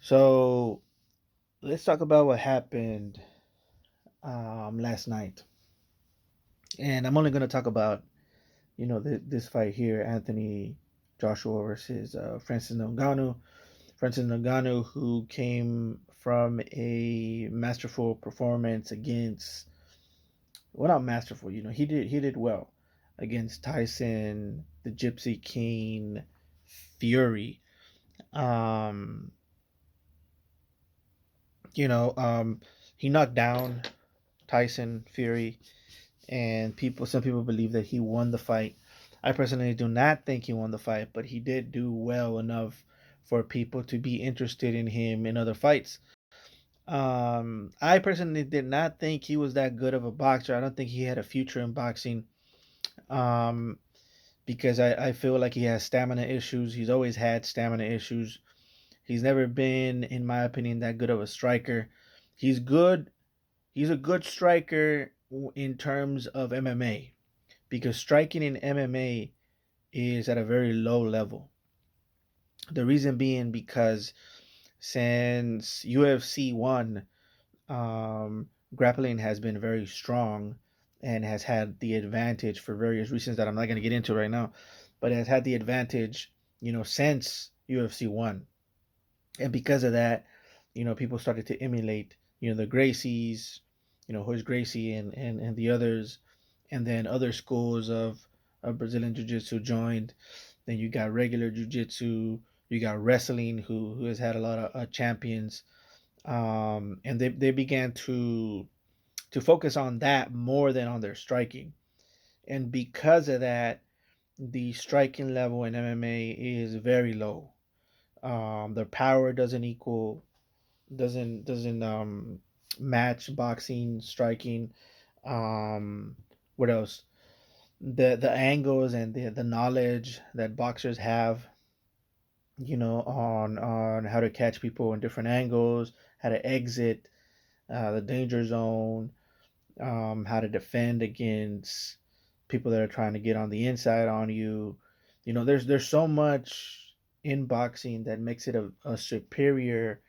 So let's talk about what happened last night, and I'm only going to talk about this fight here, Anthony Joshua versus Francis Ngannou. Francis Ngannou, who came from a masterful performance against, well, not masterful, he did well against Tyson, the Gypsy King, Fury. Um, you know, um, he knocked down Tyson Fury, and some people believe that he won the fight. I personally do not think he won the fight, but he did do well enough for people to be interested in him in other fights. I personally did not think he was that good of a boxer. I don't think he had a future in boxing. Um, because I feel like he has stamina issues. He's always had stamina issues. He's never been, in my opinion, that good of a striker. He's good. He's a good striker in terms of MMA, because striking in MMA is at a very low level. The reason being because since UFC 1, grappling has been very strong and has had the advantage for various reasons that I'm not going to get into right now, but it has had the advantage, since UFC 1. And because of that, people started to emulate, the Gracies, Hoist Gracie and the others, and then other schools of Brazilian Jiu Jitsu joined. Then you got regular Jiu Jitsu, you got wrestling, who has had a lot of champions, and they began to focus on that more than on their striking. And because of that, the striking level in MMA is very low. Their power doesn't match boxing striking. What else? The angles and the knowledge that boxers have, on how to catch people in different angles, how to exit the danger zone, how to defend against people that are trying to get on the inside on you. There's so much in boxing that makes it a superior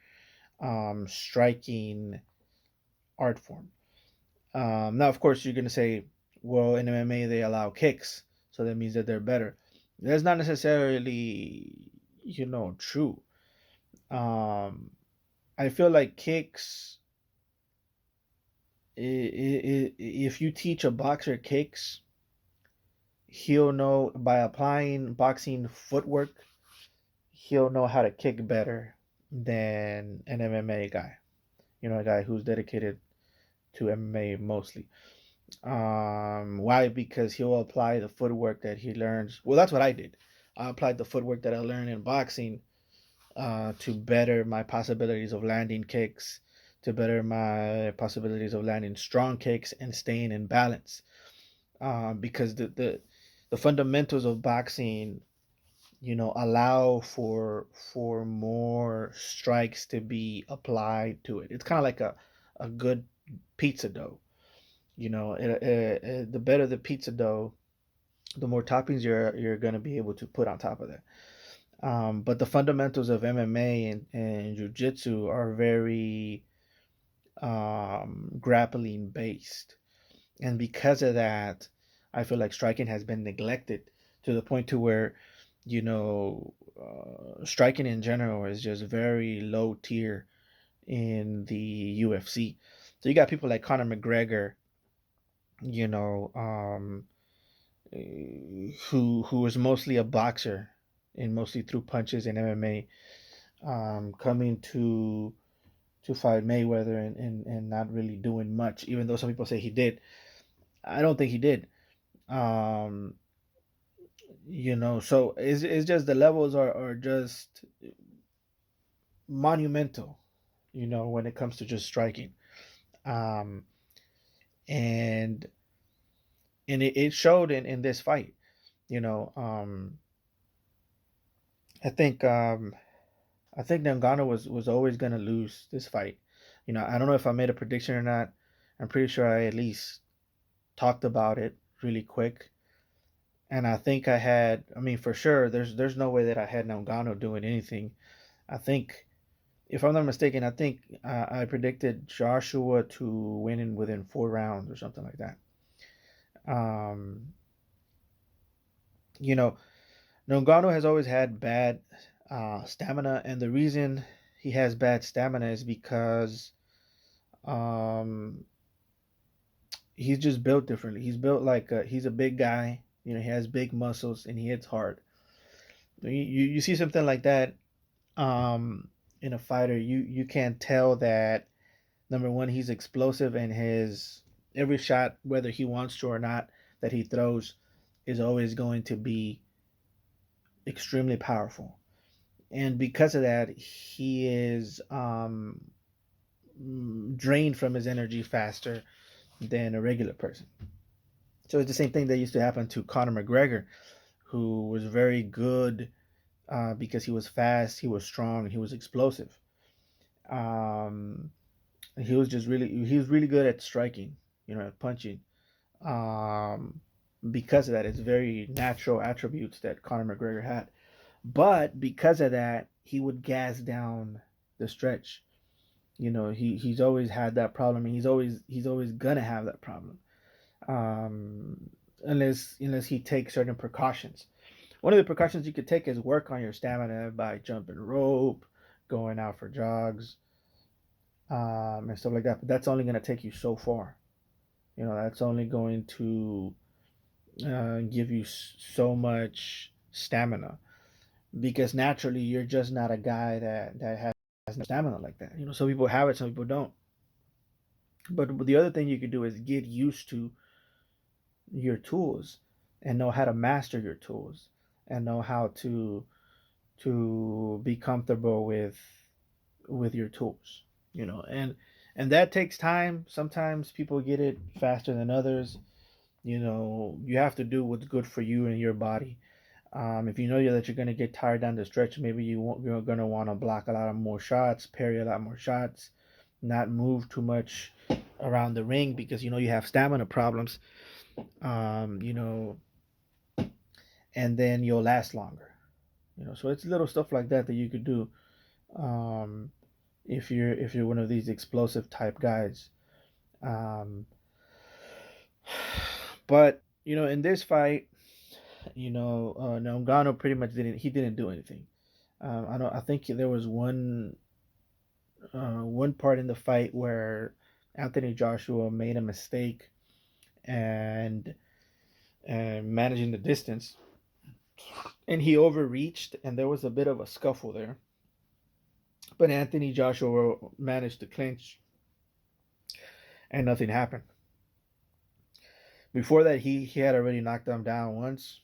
striking art form. Now, of course, you're gonna say, well, in MMA they allow kicks, so that means that they're better. That's not necessarily, true. Um, I feel like kicks. If you teach a boxer kicks, he'll know by applying boxing footwork. He'll know how to kick better than an MMA guy. A guy who's dedicated to MMA mostly. Why? Because he'll apply the footwork that he learns. Well, that's what I did. I applied the footwork that I learned in boxing to better my possibilities of landing kicks, to better my possibilities of landing strong kicks and staying in balance. Because the fundamentals of boxing, allow for more strikes to be applied to it. It's kind of like a good pizza dough. The better the pizza dough, the more toppings you're going to be able to put on top of that. But the fundamentals of MMA and jiu-jitsu are very grappling based. And because of that, I feel like striking has been neglected to the point to where, striking in general is just very low tier in the UFC. So you got people like Conor McGregor, you know, um, who is mostly a boxer and mostly threw punches in MMA, coming to fight Mayweather and not really doing much, even though some people say he did. I don't think he did. Um, so it's just the levels are just monumental, when it comes to just striking. Um, and it showed in this fight. You know, um, I think I think Ngannou was always gonna lose this fight. I don't know if I made a prediction or not. I'm pretty sure I at least talked about it really quick. And I think I had, I mean, for sure, there's no way that I had Ngannou doing anything. I think if I'm not mistaken, I think I predicted Joshua to win in within 4 rounds or something like that. Um, you know, Nongano has always had bad stamina, and the reason he has bad stamina is because um, he's just built differently. He's built like he's a big guy. He has big muscles and he hits hard. You see something like that um, in a fighter, you can tell that number one, he's explosive, and his every shot, whether he wants to or not, that he throws is always going to be extremely powerful. And because of that, he is drained from his energy faster than a regular person. So it's the same thing that used to happen to Conor McGregor, who was very good because he was fast, he was strong, and he was explosive. Um, he was really good at striking, at punching. Um, because of that, it's very natural attributes that Conor McGregor had. But because of that, he would gas down the stretch. He's always had that problem, and he's always gonna have that problem, unless he takes certain precautions. One of the precautions you could take is work on your stamina by jumping rope, going out for jogs, and stuff like that. But that's only gonna take you so far. That's only going to give you so much stamina because naturally you're just not a guy that has no stamina like that. Some people have it, some people don't. But the other thing you could do is get used to your tools and know how to master your tools and know how to be comfortable with your tools. And that takes time. Sometimes people get it faster than others. You have to do what's good for you and your body. If you know that you're going to get tired down the stretch, maybe you're going to want to block a lot of more shots, parry a lot more shots, not move too much around the ring because you have stamina problems. Um, you know, and then you'll last longer. So it's little stuff like that that you could do um, if you're one of these explosive type guys. Um, but in this fight, Ngannou pretty much didn't do anything. I think there was one part in the fight where Anthony Joshua made a mistake and managing the distance, and he overreached, and there was a bit of a scuffle there. But Anthony Joshua managed to clinch, and nothing happened. Before that, he had already knocked him down once.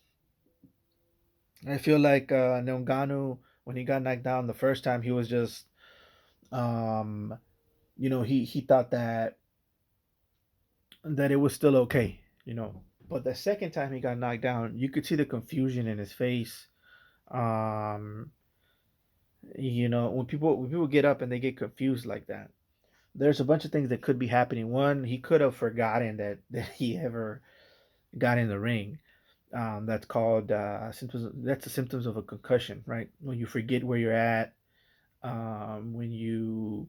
I feel like Ngannou, when he got knocked down the first time, he was just, um, he thought that it was still okay. But the second time he got knocked down, you could see the confusion in his face. Um, when people get up and they get confused like that, there's a bunch of things that could be happening. One, he could have forgotten that he ever got in the ring. That's called symptoms. That's the symptoms of a concussion, right? When you forget where you're at, when you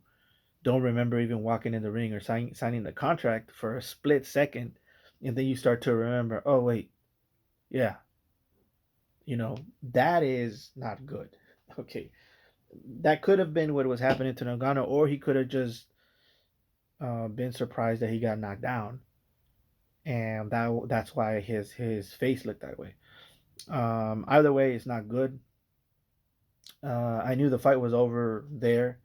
don't remember even walking in the ring or signing the contract for a split second, and then you start to remember, oh wait, yeah, that is not good. Okay, that could have been what was happening to Nagano, or he could have just been surprised that he got knocked down, and that's why his face looked that way. Either way, it's not good. I knew the fight was over there.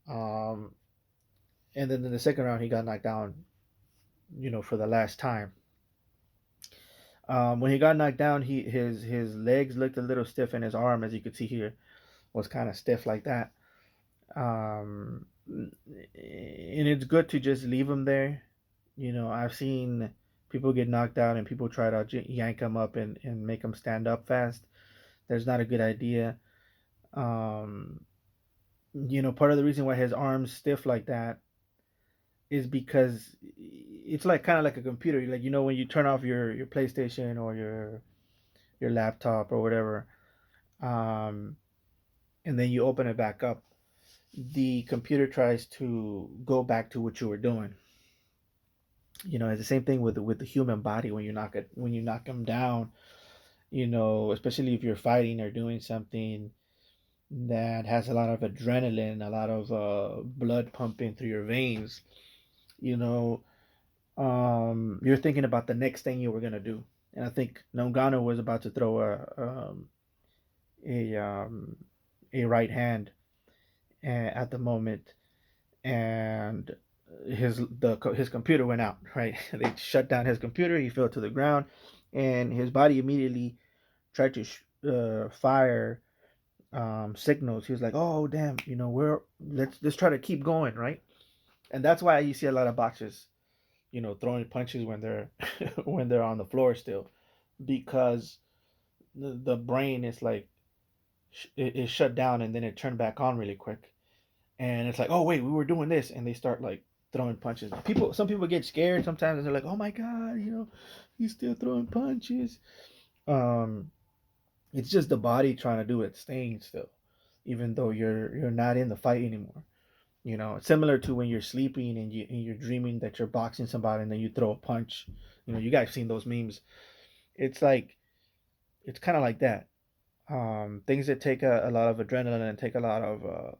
Um, and then in the second round, he got knocked down, for the last time. When he got knocked down, his legs looked a little stiff, and his arm, as you could see here, was kind of stiff like that. And it's good to just leave him there. I've seen people get knocked out, and people try to yank him up and make him stand up fast. That's not a good idea. Um, Part of the reason why his arms stiff like that is because it's like kind of like a computer. Like when you turn off your PlayStation or your laptop or whatever, um, and then you open it back up. the computer tries to go back to what you were doing. It's the same thing with the human body when you knock them down. Especially if you're fighting or doing something that has a lot of adrenaline, a lot of blood pumping through your veins. You know, you're thinking about the next thing you were gonna do, and I think Nongano was about to throw a um, a right hand at the moment, and his computer went out. Right, they shut down his computer. He fell to the ground, and his body immediately tried to fire signals. He was like, "Oh damn, we're let's try to keep going, right?" And that's why you see a lot of boxers, throwing punches when they're when they're on the floor still, because the brain is like it is shut down and then it turned back on really quick, and it's like, "Oh wait, we were doing this," and they start like throwing punches. Some people get scared sometimes, and they're like, "Oh my god, he's still throwing punches." Um, it's just the body trying to do its thing still, even though you're not in the fight anymore. Similar to when you're sleeping and you're dreaming that you're boxing somebody and then you throw a punch. You guys seen those memes. It's like it's kind of like that. Things that take a lot of adrenaline and take a lot of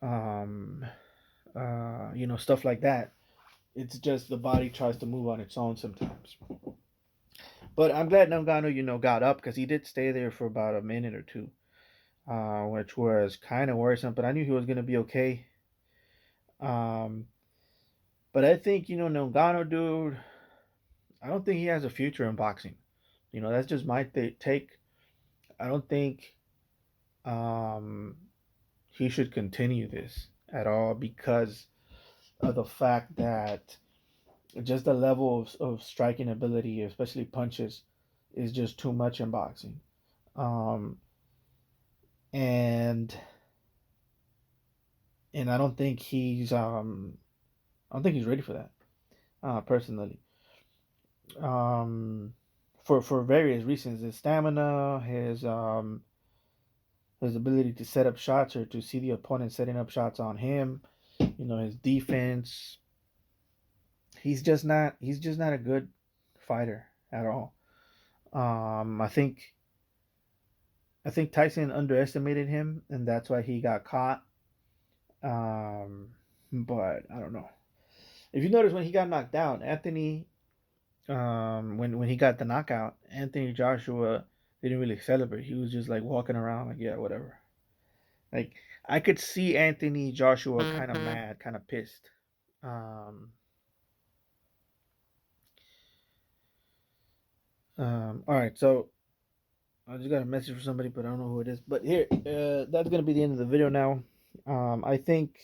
um, stuff like that. It's just the body tries to move on its own sometimes. But I'm glad Nangano, got up because he did stay there for about a minute or two, which was kind of worrisome. But I knew he was gonna be okay. Um, but I think Nangano, dude, I don't think he has a future in boxing. That's just my take. I don't think um, he should continue this at all because of the fact that just the level of striking ability, especially punches, is just too much in boxing. Um, and and I don't think he's ready for that. Personally, um, for various reasons, his stamina, his ability to set up shots or to see the opponent setting up shots on him, his defense. He's just not a good fighter at all. I think Tyson underestimated him, and that's why he got caught. But I don't know. If you notice when he got knocked down, Anthony, when he got the knockout, Anthony Joshua didn't really celebrate. He was just like walking around like, yeah, whatever. Like I could see Anthony Joshua kind of mad, kind of pissed. Um, all right, so I just got a message from somebody, but I don't know who it is. But here, that's gonna be the end of the video now. I think.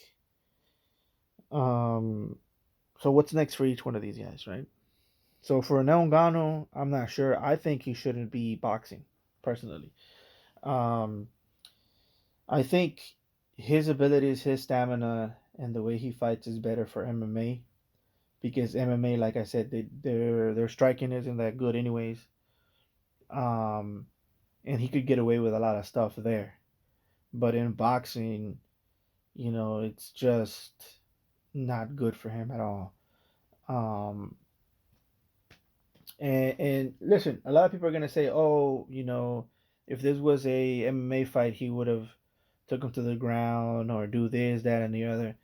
Um, so what's next for each one of these guys, right? So for Nangano, I'm not sure. I think he shouldn't be boxing, personally. Um, I think his abilities, his stamina, and the way he fights is better for MMA because MMA, like I said, their striking isn't that good anyways. Um, and he could get away with a lot of stuff there. But in boxing, it's just not good for him at all. Um, and listen, a lot of people are gonna say, "Oh, if this was a MMA fight, he would have took him to the ground or do this, that, and the other."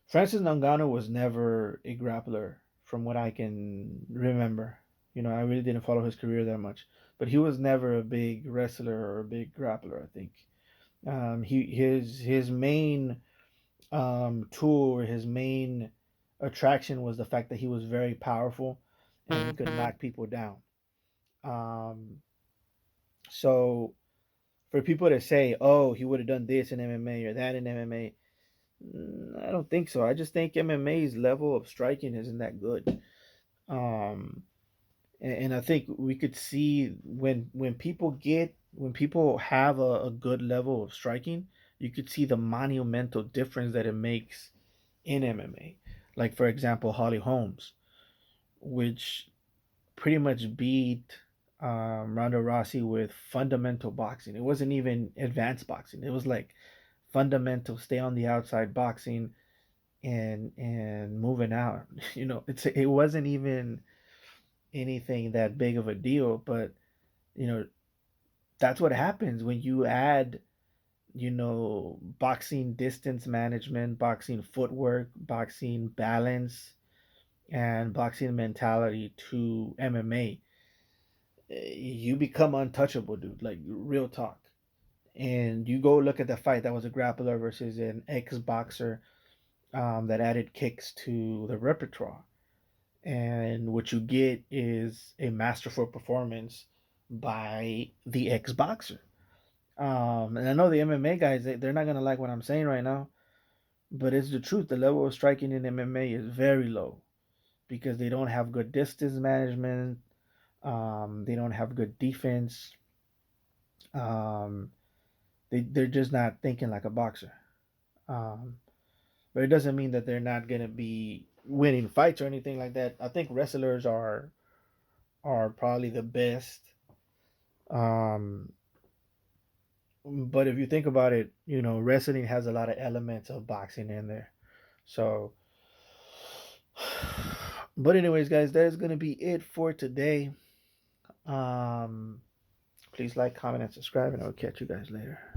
Francis Ngannou was never a grappler, from what I can remember. I really didn't follow his career that much, but he was never a big wrestler or a big grappler. I think his main tool or his main attraction was the fact that he was very powerful and he could knock people down. Um, so for people to say, "Oh, he would have done this in MMA or that in MMA," I don't think so. I just think MMA's level of striking isn't that good. Um, and I think we could see when people have a good level of striking, you could see the monumental difference that it makes in MMA. Like for example, Holly Holmes, which pretty much beat Ronda Rousey with fundamental boxing. It wasn't even advanced boxing. It was like fundamental, stay on the outside boxing and moving out. It wasn't even anything that big of a deal, but you know that's what happens when you add boxing distance management, boxing footwork, boxing balance, and boxing mentality to MMA. You become untouchable, dude. Like real talk. And you go look at the fight that was a grappler versus an ex boxer that added kicks to the repertoire. And what you get is a masterful performance by the ex boxer. And I know the MMA guys, they're not going to like what I'm saying right now, but it's the truth. The level of striking in MMA is very low because they don't have good distance management. They don't have good defense. Um, they're just not thinking like a boxer. Um, but it doesn't mean that they're not gonna be winning fights or anything like that. I think wrestlers are probably the best. Um, but if you think about it, wrestling has a lot of elements of boxing in there. So, but anyways, guys, that is gonna be it for today. Um, Please like, comment, and subscribe, and I'll catch you guys later.